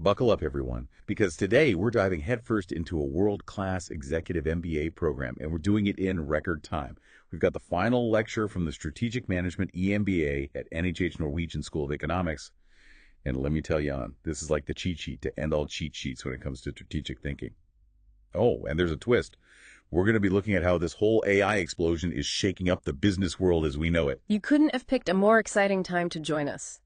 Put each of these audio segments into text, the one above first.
Buckle up, everyone, because today we're diving headfirst into a world-class Executive MBA program, and we're doing it in record time. We've got the final lecture from the Strategic Management EMBA at NHH Norwegian School of Economics. And let me tell you, this is like the cheat sheet to end all cheat sheets when it comes to strategic thinking. Oh, and there's a twist. We're going to be looking at how this whole AI explosion is shaking up the business world as we know it. You couldn't have picked a more exciting time to join us.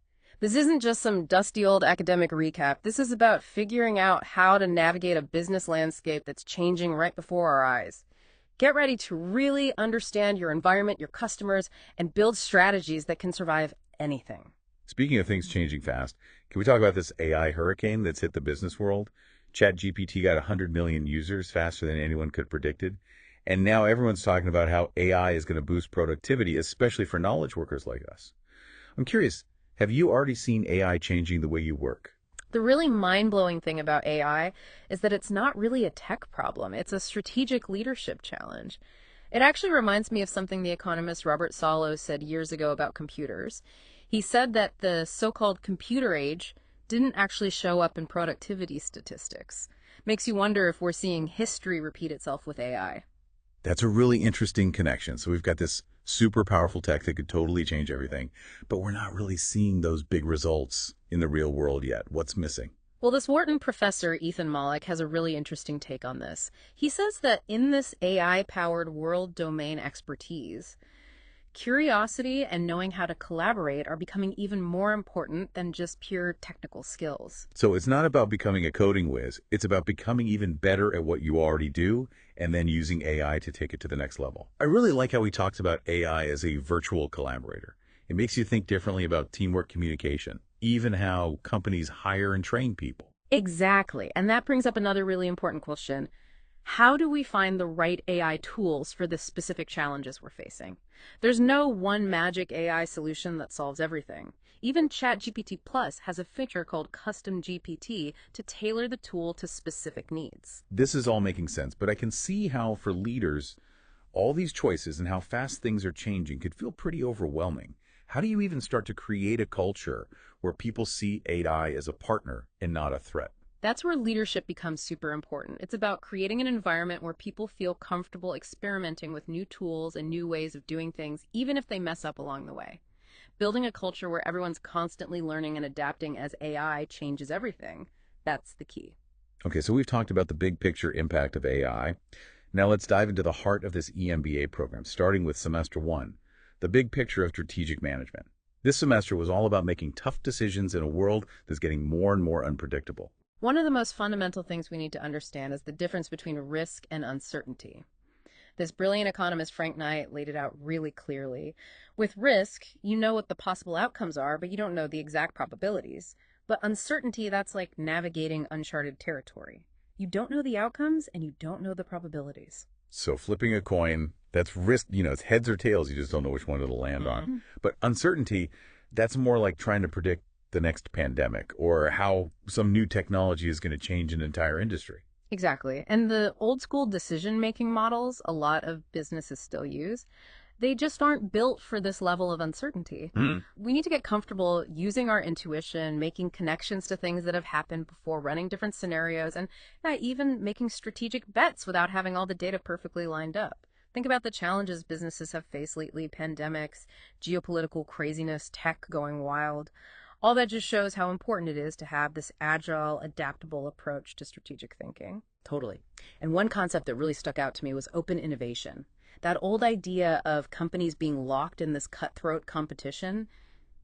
This isn't just some dusty old academic recap. This is about figuring out how to navigate a business landscape that's changing right before our eyes. Get ready to really understand your environment, your customers, and build strategies that can survive anything. Speaking of things changing fast, can we talk about this AI hurricane that's hit the business world? ChatGPT got 100 million users faster than anyone could have predicted. And now everyone's talking about how AI is going to boost productivity, especially for knowledge workers like us. I'm curious, have you already seen AI changing the way you work? The really mind-blowing thing about AI is that it's not really a tech problem. It's a strategic leadership challenge. It actually reminds me of something the economist Robert Solow said years ago about computers. He said that the so-called computer age didn't actually show up in productivity statistics. Makes you wonder if we're seeing history repeat itself with AI. That's a really interesting connection. So we've got this super powerful tech that could totally change everything, but we're not really seeing those big results in the real world yet. What's missing? Well, this Wharton professor, Ethan Mollick, has a really interesting take on this. He says that in this AI-powered world domain expertise, curiosity and knowing how to collaborate are becoming even more important than just pure technical skills. So it's not about becoming a coding whiz. It's about becoming even better at what you already do and then using AI to take it to the next level. I really like how he talks about AI as a virtual collaborator. It makes you think differently about teamwork communication, even how companies hire and train people. Exactly. And that brings up another really important question. How do we find the right AI tools for the specific challenges we're facing? There's no one magic AI solution that solves everything. Even ChatGPT Plus has a feature called Custom GPT to tailor the tool to specific needs. This is all making sense, but I can see how for leaders, all these choices and how fast things are changing could feel pretty overwhelming. How do you even start to create a culture where people see AI as a partner and not a threat? That's where leadership becomes super important. It's about creating an environment where people feel comfortable experimenting with new tools and new ways of doing things, even if they mess up along the way. Building a culture where everyone's constantly learning and adapting as AI changes everything, that's the key. Okay, so we've talked about the big picture impact of AI. Now let's dive into the heart of this EMBA program, starting with semester 1, the big picture of strategic management. This semester was all about making tough decisions in a world that's getting more and more unpredictable. One of the most fundamental things we need to understand is the difference between risk and uncertainty. This brilliant economist, Frank Knight, laid it out really clearly. With risk, you know what the possible outcomes are, but you don't know the exact probabilities. But uncertainty, that's like navigating uncharted territory. You don't know the outcomes, and you don't know the probabilities. So flipping a coin, that's risk, it's heads or tails, you just don't know which one it'll land on. But uncertainty, that's more like trying to predict the next pandemic or how some new technology is going to change an entire industry. Exactly. And the old school decision-making models a lot of businesses still use, they just aren't built for this level of uncertainty. We need to get comfortable using our intuition, making connections to things that have happened before, running different scenarios, and even making strategic bets without having all the data perfectly lined up. Think about the challenges businesses have faced lately, pandemics, geopolitical craziness, tech going wild. All that just shows how important it is to have this agile, adaptable approach to strategic thinking. Totally. And one concept that really stuck out to me was open innovation. That old idea of companies being locked in this cutthroat competition,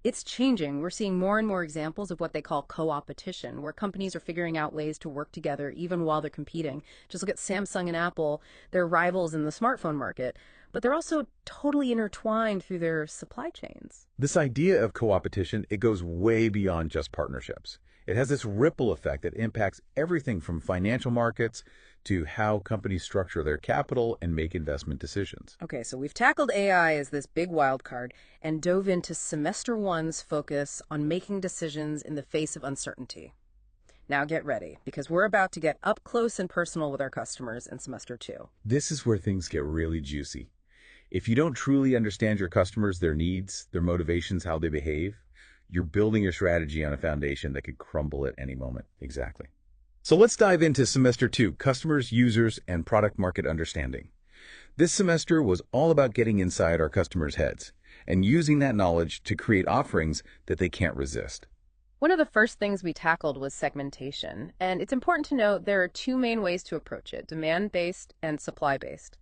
it's changing. We're seeing more and more examples of what they call co-opetition, where companies are figuring out ways to work together even while they're competing. Just look at Samsung and Apple, they're rivals in the smartphone market, but they're also totally intertwined through their supply chains. This idea of co-opetition, it goes way beyond just partnerships. It has this ripple effect that impacts everything from financial markets to how companies structure their capital and make investment decisions. Okay, so we've tackled AI as this big wild card and dove into semester 1's focus on making decisions in the face of uncertainty. Now get ready, because we're about to get up close and personal with our customers in semester 2. This is where things get really juicy. If you don't truly understand your customers, their needs, their motivations, how they behave, You're building your strategy on a foundation that could crumble at any moment. Exactly. So let's dive into semester 2, customers, users, and product market understanding. This semester was all about getting inside our customers' heads and using that knowledge to create offerings that they can't resist. One of the first things we tackled was segmentation, and it's important to note there are two main ways to approach it, demand-based and supply-based.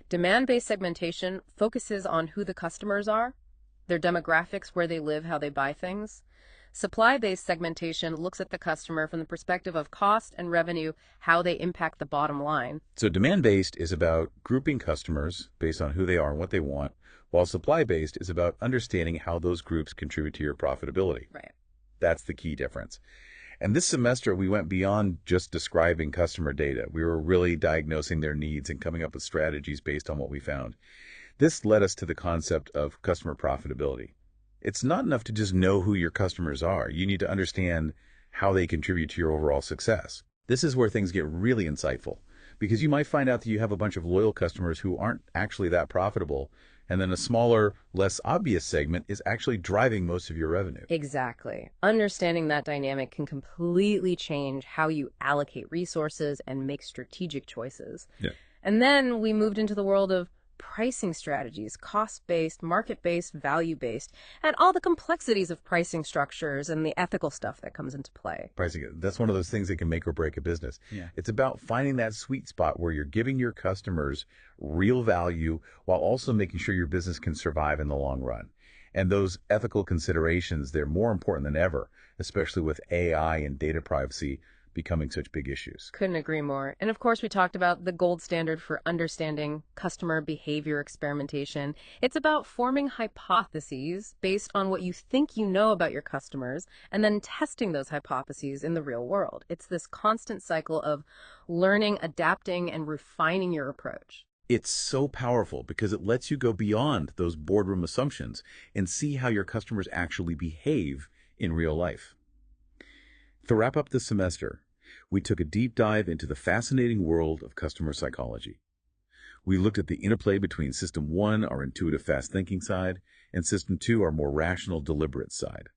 Demand-based segmentation focuses on who the customers are, their demographics, where they live, how they buy things. Supply-based segmentation looks at the customer from the perspective of cost and revenue, how they impact the bottom line. So demand-based is about grouping customers based on who they are and what they want, while supply-based is about understanding how those groups contribute to your profitability. Right. That's the key difference. And this semester, we went beyond just describing customer data. We were really diagnosing their needs and coming up with strategies based on what we found. This led us to the concept of customer profitability. It's not enough to just know who your customers are. You need to understand how they contribute to your overall success. This is where things get really insightful, because you might find out that you have a bunch of loyal customers who aren't actually that profitable, and then a smaller, less obvious segment is actually driving most of your revenue. Exactly. Understanding that dynamic can completely change how you allocate resources and make strategic choices. Yeah. And then we moved into the world of pricing strategies, cost-based, market-based, value-based, and all the complexities of pricing structures and the ethical stuff that comes into play. Pricing, that's one of those things that can make or break a business. Yeah. It's about finding that sweet spot where you're giving your customers real value while also making sure your business can survive in the long run. And those ethical considerations, they're more important than ever, especially with AI and data privacy becoming such big issues. Couldn't agree more. And of course, we talked about the gold standard for understanding customer behavior experimentation. It's about forming hypotheses based on what you think you know about your customers and then testing those hypotheses in the real world. It's this constant cycle of learning, adapting, and refining your approach. It's so powerful because it lets you go beyond those boardroom assumptions and see how your customers actually behave in real life. To wrap up the semester, we took a deep dive into the fascinating world of customer psychology. We looked at the interplay between System 1, our intuitive fast thinking side, and System 2, our more rational deliberate side,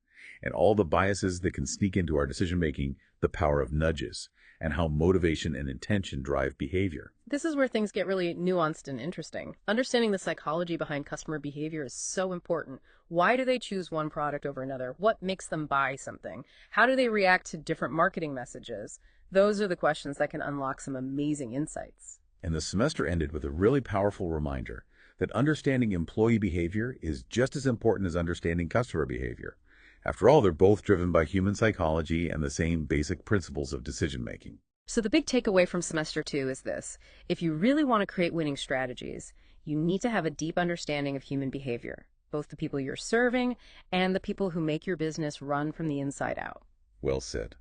and all the biases that can sneak into our decision-making, the power of nudges, and how motivation and intention drive behavior. This is where things get really nuanced and interesting. Understanding the psychology behind customer behavior is so important. Why do they choose one product over another? What makes them buy something? How do they react to different marketing messages? Those are the questions that can unlock some amazing insights. And the semester ended with a really powerful reminder that understanding employee behavior is just as important as understanding customer behavior. After all, they're both driven by human psychology and the same basic principles of decision-making. So the big takeaway from semester 2 is this. If you really want to create winning strategies, you need to have a deep understanding of human behavior, both the people you're serving and the people who make your business run from the inside out. Well said.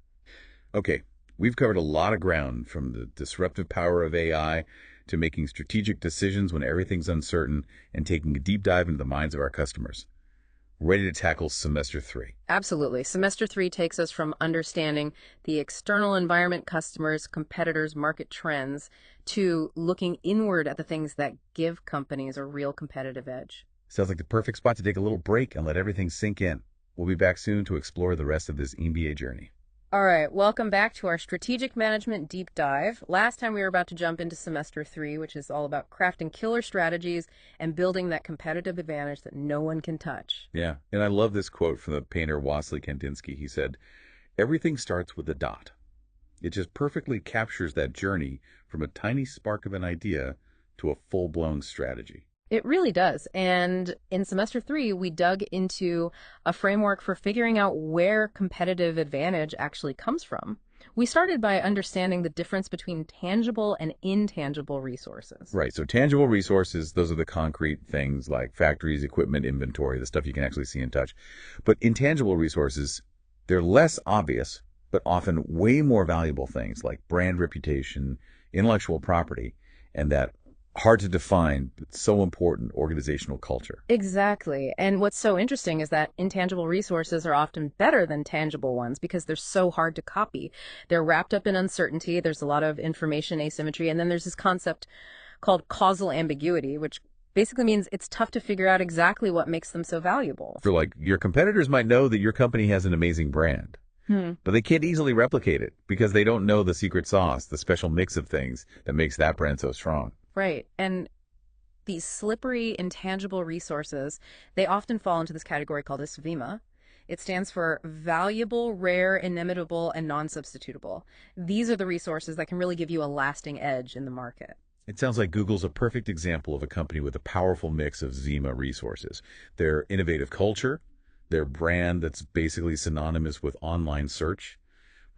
Okay, we've covered a lot of ground, from the disruptive power of AI to making strategic decisions when everything's uncertain and taking a deep dive into the minds of our customers. Ready to tackle semester 3. Absolutely. Semester 3 takes us from understanding the external environment, customers, competitors, market trends, to looking inward at the things that give companies a real competitive edge. Sounds like the perfect spot to take a little break and let everything sink in. We'll be back soon to explore the rest of this MBA journey. All right, welcome back to our strategic management deep dive. Last time we were about to jump into semester 3, which is all about crafting killer strategies and building that competitive advantage that no one can touch. Yeah, and I love this quote from the painter Wassily Kandinsky. He said, "Everything starts with a dot." It just perfectly captures that journey from a tiny spark of an idea to a full-blown strategy. It really does. And in semester 3, we dug into a framework for figuring out where competitive advantage actually comes from. We started by understanding the difference between tangible and intangible resources. Right. So tangible resources, those are the concrete things like factories, equipment, inventory, the stuff you can actually see and touch. But intangible resources, they're less obvious, but often way more valuable things like brand reputation, intellectual property, and that hard to define, but so important organizational culture. Exactly. And what's so interesting is that intangible resources are often better than tangible ones because they're so hard to copy. They're wrapped up in uncertainty. There's a lot of information asymmetry. And then there's this concept called causal ambiguity, which Basically means it's tough to figure out exactly what makes them so valuable. For like, your competitors might know that your company has an amazing brand, but they can't easily replicate it because they don't know the secret sauce, the special mix of things that makes that brand so strong. Right. And these slippery, intangible resources, they often fall into this category called SVIMA. It stands for valuable, rare, inimitable, and non-substitutable. These are the resources that can really give you a lasting edge in the market. It sounds like Google's a perfect example of a company with a powerful mix of Zima resources. Their innovative culture, their brand that's basically synonymous with online search,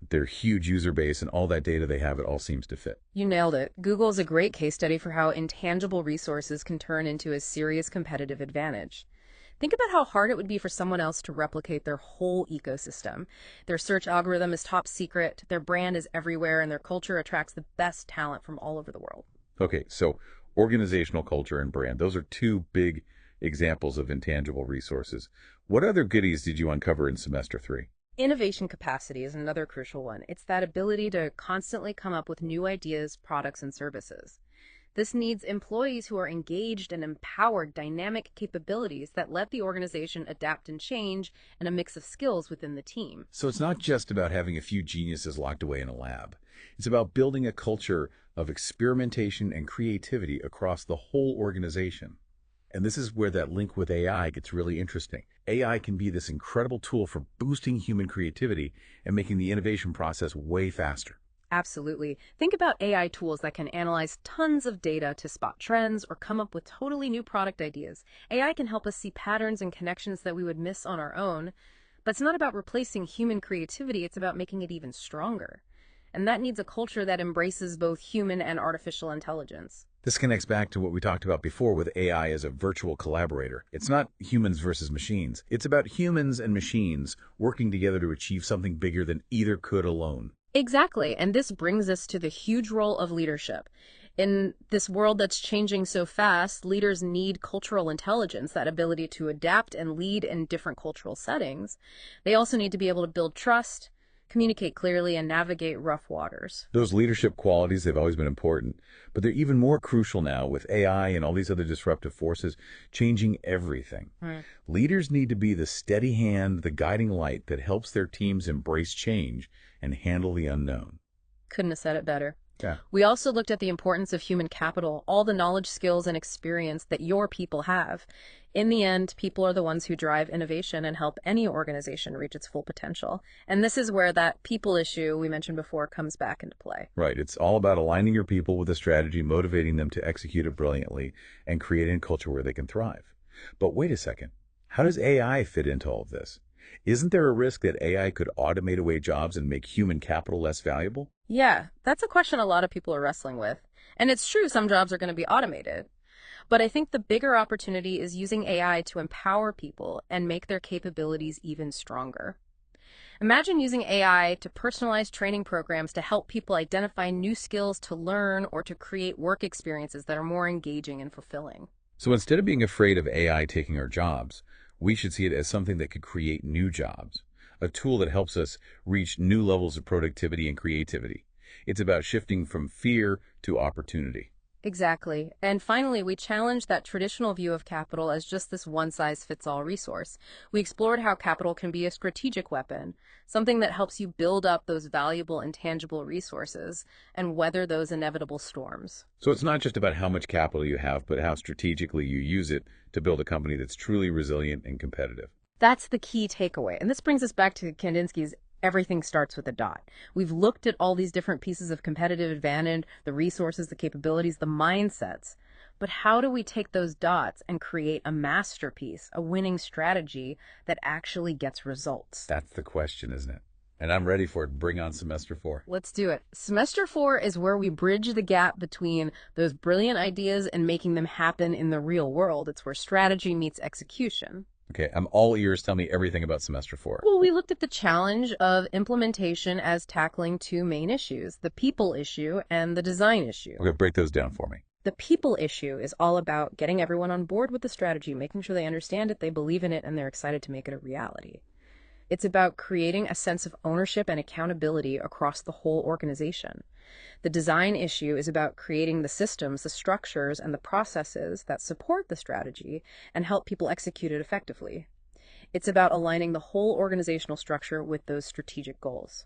their huge user base, and all that data they have, it all seems to fit. You nailed it. Google is a great case study for how intangible resources can turn into a serious competitive advantage. Think about how hard it would be for someone else to replicate their whole ecosystem. Their search algorithm is top secret, their brand is everywhere, and their culture attracts the best talent from all over the world. Okay, so organizational culture and brand, those are two big examples of intangible resources. What other goodies did you uncover in semester 3? Innovation capacity is another crucial one. It's that ability to constantly come up with new ideas, products, and services. This needs employees who are engaged and empowered, dynamic capabilities that let the organization adapt and change, and a mix of skills within the team. So it's not just about having a few geniuses locked away in a lab. It's about building a culture of experimentation and creativity across the whole organization. And this is where that link with AI gets really interesting. AI can be this incredible tool for boosting human creativity and making the innovation process way faster. Absolutely. Think about AI tools that can analyze tons of data to spot trends or come up with totally new product ideas. AI can help us see patterns and connections that we would miss on our own, but it's not about replacing human creativity, it's about making it even stronger. And that needs a culture that embraces both human and artificial intelligence. This connects back to what we talked about before with AI as a virtual collaborator. It's not humans versus machines. It's about humans and machines working together to achieve something bigger than either could alone. Exactly. And this brings us to the huge role of leadership. In this world that's changing so fast, leaders need cultural intelligence, that ability to adapt and lead in different cultural settings. They also need to be able to build trust, communicate clearly, and navigate rough waters. Those leadership qualities, they've always been important, but they're even more crucial now with AI and all these other disruptive forces changing everything. Leaders need to be the steady hand, the guiding light that helps their teams embrace change and handle the unknown. Couldn't have said it better. Yeah. We also looked at the importance of human capital, all the knowledge, skills, and experience that your people have. In the end, people are the ones who drive innovation and help any organization reach its full potential. And this is where that people issue we mentioned before comes back into play. Right. It's all about aligning your people with a strategy, motivating them to execute it brilliantly, and creating a culture where they can thrive. But wait a second. How does AI fit into all of this? Isn't there a risk that AI could automate away jobs and make human capital less valuable? Yeah, that's a question a lot of people are wrestling with. And it's true, some jobs are going to be automated. But I think the bigger opportunity is using AI to empower people and make their capabilities even stronger. Imagine using AI to personalize training programs to help people identify new skills to learn or to create work experiences that are more engaging and fulfilling. So instead of being afraid of AI taking our jobs, we should see it as something that could create new jobs, a tool that helps us reach new levels of productivity and creativity. It's about shifting from fear to opportunity. Exactly. And finally, we challenged that traditional view of capital as just this one-size-fits-all resource. We explored how capital can be a strategic weapon, something that helps you build up those valuable intangible resources and weather those inevitable storms. So it's not just about how much capital you have, but how strategically you use it to build a company that's truly resilient and competitive. That's the key takeaway. And this brings us back to Kandinsky's everything starts with a dot. We've looked at all these different pieces of competitive advantage, the resources, the capabilities, the mindsets. But how do we take those dots and create a masterpiece, a winning strategy that actually gets results? That's the question, isn't it? And I'm ready for it. Bring on semester 4. Let's do it. Semester 4 is where we bridge the gap between those brilliant ideas and making them happen in the real world. It's where strategy meets execution. Okay, I'm all ears. Tell me everything about semester 4. Well, we looked at the challenge of implementation as tackling two main issues, the people issue and the design issue. Okay, break those down for me. The people issue is all about getting everyone on board with the strategy, making sure they understand it, they believe in it, and they're excited to make it a reality. It's about creating a sense of ownership and accountability across the whole organization. The design issue is about creating the systems, the structures, and the processes that support the strategy and help people execute it effectively. It's about aligning the whole organizational structure with those strategic goals.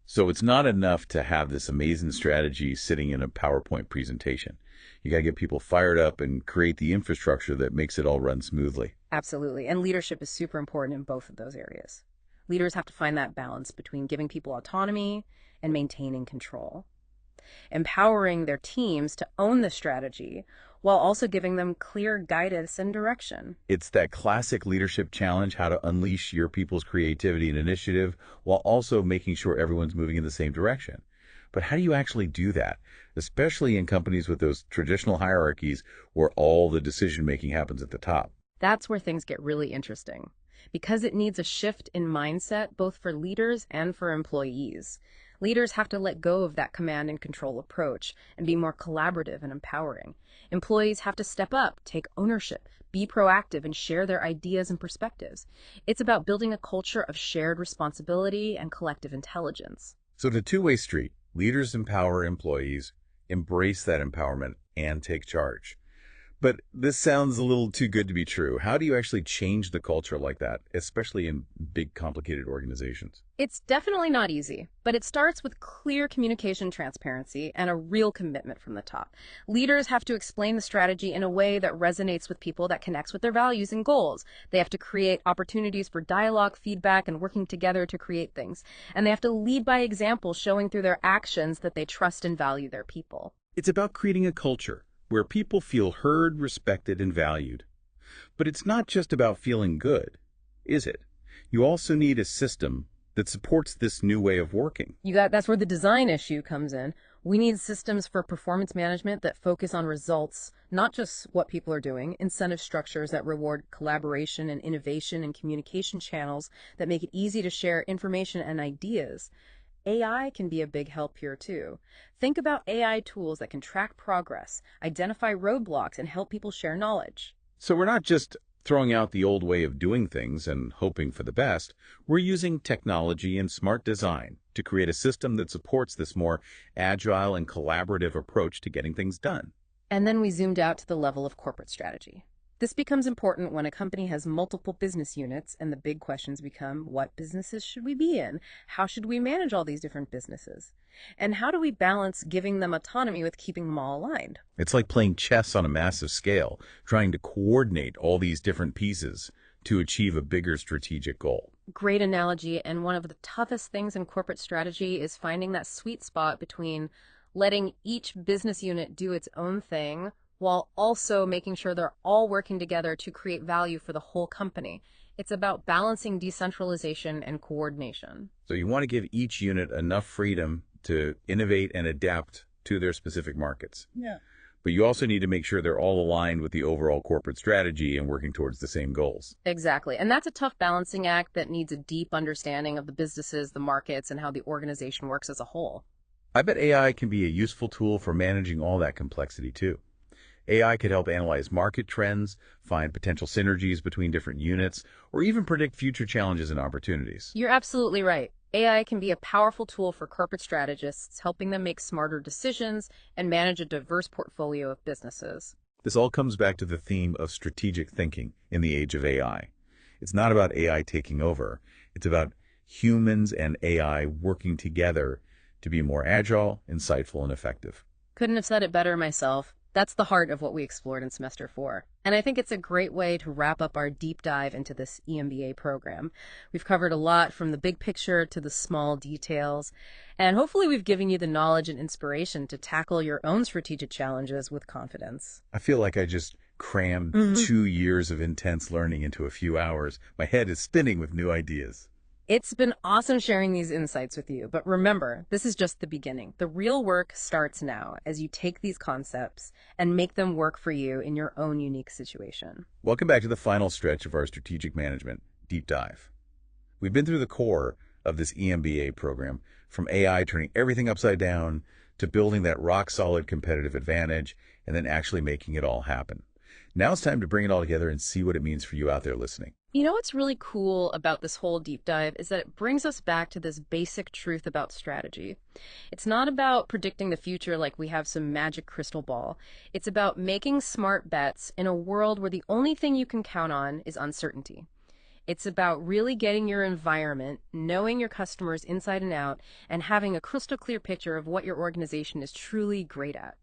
So it's not enough to have this amazing strategy sitting in a PowerPoint presentation. You got to get people fired up and create the infrastructure that makes it all run smoothly. Absolutely. And leadership is super important in both of those areas. Leaders have to find that balance between giving people autonomy and maintaining control, empowering their teams to own the strategy while also giving them clear guidance and direction. It's that classic leadership challenge, how to unleash your people's creativity and initiative while also making sure everyone's moving in the same direction. But how do you actually do that, especially in companies with those traditional hierarchies where all the decision-making happens at the top? That's where things get really interesting, because it needs a shift in mindset both for leaders and for employees. Leaders have to let go of that command and control approach and be more collaborative and empowering. Employees have to step up, take ownership, be proactive, and share their ideas and perspectives. It's about building a culture of shared responsibility and collective intelligence. So it's a two-way street. Leaders empower employees, embrace that empowerment, and take charge. But this sounds a little too good to be true. How do you actually change the culture like that, especially in big, complicated organizations? It's definitely not easy, but it starts with clear communication, transparency, and a real commitment from the top. Leaders have to explain the strategy in a way that resonates with people, that connects with their values and goals. They have to create opportunities for dialogue, feedback, and working together to create things. And they have to lead by example, showing through their actions that they trust and value their people. It's about creating a culture where people feel heard, respected, and valued. But it's not just about feeling good, is it? You also need a system that supports this new way of working. That's where the design issue comes in. We need systems for performance management that focus on results, not just what people are doing, incentive structures that reward collaboration and innovation, and communication channels that make it easy to share information and ideas. AI can be a big help here too. Think about AI tools that can track progress, identify roadblocks, and help people share knowledge. So we're not just throwing out the old way of doing things and hoping for the best. We're using technology and smart design to create a system that supports this more agile and collaborative approach to getting things done. And then we zoomed out to the level of corporate strategy. This becomes important when a company has multiple business units, and the big questions become, what businesses should we be in? How should we manage all these different businesses? And how do we balance giving them autonomy with keeping them all aligned? It's like playing chess on a massive scale, trying to coordinate all these different pieces to achieve a bigger strategic goal. Great analogy, and one of the toughest things in corporate strategy is finding that sweet spot between letting each business unit do its own thing while also making sure they're all working together to create value for the whole company. It's about balancing decentralization and coordination. So you want to give each unit enough freedom to innovate and adapt to their specific markets. Yeah. But you also need to make sure they're all aligned with the overall corporate strategy and working towards the same goals. Exactly. And that's a tough balancing act that needs a deep understanding of the businesses, the markets, and how the organization works as a whole. I bet AI can be a useful tool for managing all that complexity too. AI could help analyze market trends, find potential synergies between different units, or even predict future challenges and opportunities. You're absolutely right. AI can be a powerful tool for corporate strategists, helping them make smarter decisions and manage a diverse portfolio of businesses. This all comes back to the theme of strategic thinking in the age of AI. It's not about AI taking over. It's about humans and AI working together to be more agile, insightful, and effective. Couldn't have said it better myself. That's the heart of what we explored in semester 4. And I think it's a great way to wrap up our deep dive into this EMBA program. We've covered a lot, from the big picture to the small details. And hopefully we've given you the knowledge and inspiration to tackle your own strategic challenges with confidence. I feel like I just crammed 2 years of intense learning into a few hours. My head is spinning with new ideas. It's been awesome sharing these insights with you, but remember, this is just the beginning. The real work starts now as you take these concepts and make them work for you in your own unique situation. Welcome back to the final stretch of our strategic management deep dive. We've been through the core of this EMBA program, from AI turning everything upside down to building that rock-solid competitive advantage and then actually making it all happen. Now it's time to bring it all together and see what it means for you out there listening. You know what's really cool about this whole deep dive is that it brings us back to this basic truth about strategy. It's not about predicting the future like we have some magic crystal ball. It's about making smart bets in a world where the only thing you can count on is uncertainty. It's about really getting your environment, knowing your customers inside and out, and having a crystal clear picture of what your organization is truly great at.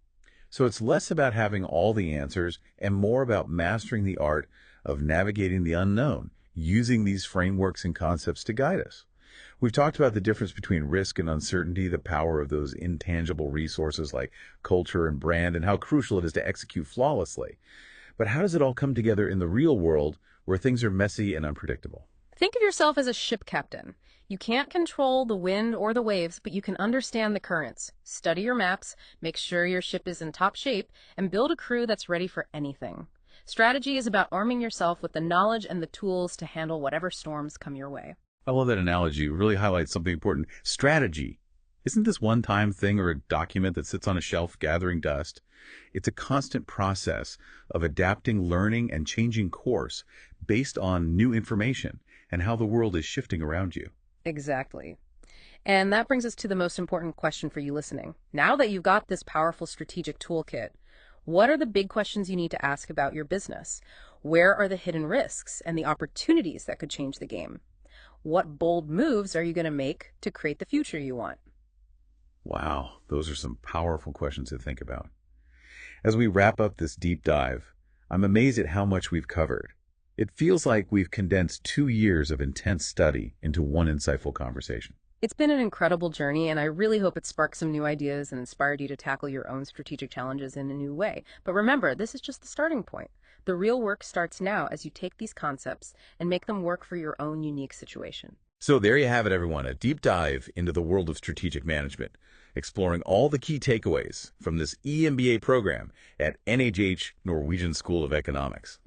So it's less about having all the answers and more about mastering the art of navigating the unknown, using these frameworks and concepts to guide us. We've talked about the difference between risk and uncertainty, the power of those intangible resources like culture and brand, and how crucial it is to execute flawlessly. But how does it all come together in the real world where things are messy and unpredictable? Think of yourself as a ship captain. You can't control the wind or the waves, but you can understand the currents. Study your maps, make sure your ship is in top shape, and build a crew that's ready for anything. Strategy is about arming yourself with the knowledge and the tools to handle whatever storms come your way. I love that analogy. It really highlights something important. Strategy. Isn't this one-time thing or a document that sits on a shelf gathering dust? It's a constant process of adapting, learning, and changing course based on new information and how the world is shifting around you. Exactly. And that brings us to the most important question for you listening. Now that you've got this powerful strategic toolkit, what are the big questions you need to ask about your business? Where are the hidden risks and the opportunities that could change the game? What bold moves are you going to make to create the future you want? Wow, those are some powerful questions to think about. As we wrap up this deep dive, I'm amazed at how much we've covered. It feels like we've condensed 2 years of intense study into one insightful conversation. It's been an incredible journey, and I really hope it sparked some new ideas and inspired you to tackle your own strategic challenges in a new way. But remember, this is just the starting point. The real work starts now as you take these concepts and make them work for your own unique situation. So there you have it, everyone, a deep dive into the world of strategic management, exploring all the key takeaways from this EMBA program at NHH Norwegian School of Economics.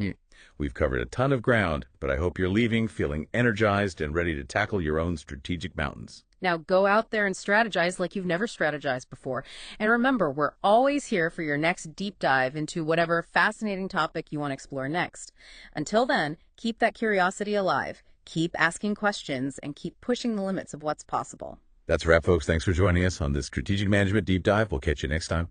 We've covered a ton of ground, but I hope you're leaving feeling energized and ready to tackle your own strategic mountains. Now go out there and strategize like you've never strategized before. And remember, we're always here for your next deep dive into whatever fascinating topic you want to explore next. Until then, keep that curiosity alive, keep asking questions, and keep pushing the limits of what's possible. That's a wrap, folks. Thanks for joining us on this Strategic Management Deep Dive. We'll catch you next time.